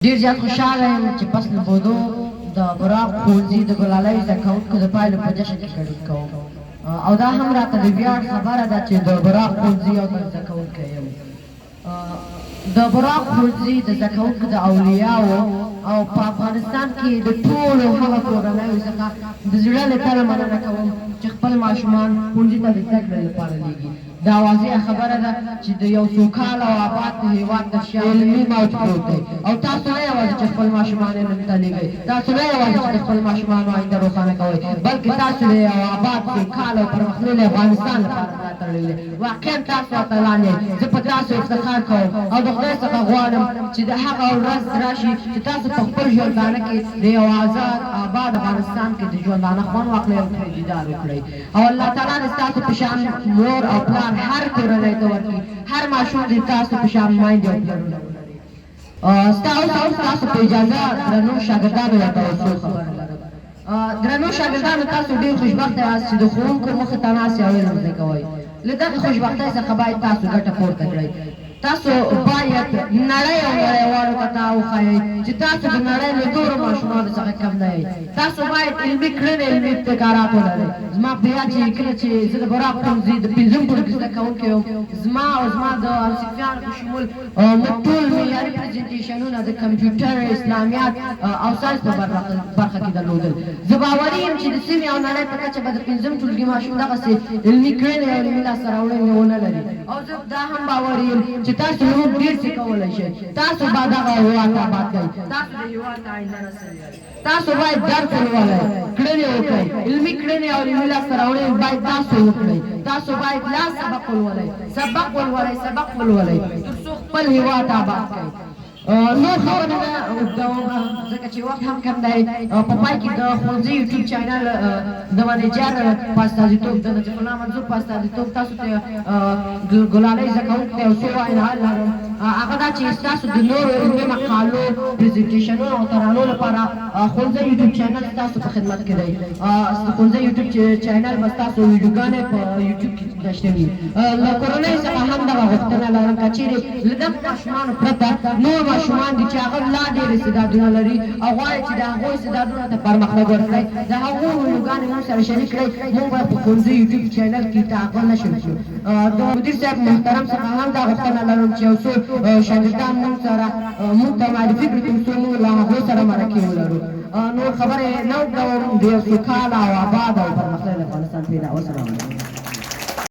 ډېر زیات خوشحاله یم چې پس له بودو د براق ښوونځي د ګلالۍ زده کوونکو د پایلو په جشن کې ګډون کوم او دا هم راته د ویاړ خبره ده چې د براق ښوونځي یو زده کوونکی یم. د براق ښوونځي د زده کوونکو د اولیاو او په افغانستان کې د ټولو هغه کورنیو څخه د زړه له تله مننه کوم چې خپل ماشومان ښوونځي ته د زده کړې لپاره لېږي. دا واضحه خبره ده چې د یو سوکاله او آباد هېواد تر شا علمي موج پروت دی او تاسو نه یوازې چې خپل ماشومان علم ته لېږئ، تاسو نه یوازې چې د خپل ماشومانو آینده روښانه کوئ، بلکې تاسو د یو آباد سوکاله او پرمختللي افغانستان لپاره دا تړلي دی. واقعا تاسو اتلان یئ. زه په تاسو افتخار کوم او د خدای څخه غواړم چې د هغه ورځ راشي چې تاسو په خپل ژوندانه کې د یو آزاد آباد افغانستان کې د ژوندانه خوند واخلئ او ترې دیدار وکړئ او الله تعالی دې ستاسو په شان مور او پلار هر کورنۍ ته ورکړي، هر ماشوم دې تاسو په شان میندې او پلرونه ولري. ستاسو په اجازه درنو شاګردانو ورته یو څو خبره لرم. درنو شاګردانو، تاسو ډېر خوشبخته یاست چې د ښوونکو مخې ته ناست او علم زده کوئ. له دغې خوشبختۍ څخه باید تاسو ګټه پورته کړئ. تاسو باید نړۍ او نړیوالو ته دا وښایئ چې تاسو د نړۍ له نورو ماشومانو څخه کم نه یئ. تاسو باید علمي کړنې، علمي ابتکارات ولرئ. زما په یاد چې کله چې زه د براق ښوونځي د پنځم ټولګي زده کوونکی وم، زما د همصنفیانو په شمول موږ ټول معیاري پرزنټیشنونه د کمپیوټر، اسلامیات او ساینس په برخه کې درلودل. زه باوري یم چې د سیمې او نړۍ په کچه به د پنځم ټولګي ماشوم دغسې علمي کړنې او علمي لاسته راوړنې ونه لري. او زه دا هم باوري یم چې تاسو نور ډېر څه کولی شئ. تاسو به دغه هېواد آباد کړئ. تاسو د هېواد آینده نسل یئ. تاسو باید درس ولولئ، کړنې وکړئ، علمي کړنې او علمي لاسته راوړنې باید تاسو وکړئ. تاسو باید لا سبق ولولئ تر څو خپل هېواد آباد کړئ. نور خبره نه اوږدوم ځکه چې وخت هم کم دی. په پای کې د ښوونځي یوټیوب چینل د منیجر په استازیتوب، د نجیب الله منظور په استازیتوب تاسو ته ګلالۍ زده کوونکو ته یو څه وایي لرم. هغه دا چې ستاسو د نورو علمي مقالو، پرزنټیشنونو او ترانو لپاره ښوونځي یوټیوب چینل ستاسو په خدمت کې دی. ښوونځي یوټیوب چینل به ستاسو ویډیوګانې په یوټیوب کې نشته وي. له کورنۍ څخه هم دغه غوښتنه لرم که چیرې له دغو ماشومانو پرته نور ماشومان دي چې هغه لا ډېر استعدادونه لري او غواړي چې د هغو استعدادونو ته پرمختګ ورکړئ، د هغو ویډیوګانې موږ سره شریک کړئ. موږ به په ښوونځي یوټیوب چینل کې تعقل نشر کړو. د مدیر صاحب محترم څخه هم دا غوښتنه لرم چې یو څو شاګردان موږ ته معرفي کړي تر څو موږ له هغو سره مرکې ولرو. نور خبرې نه اوږدوم. د یو سوکاله او آباد او پرمختللي افغانستان پیدا. والسلام علیکم.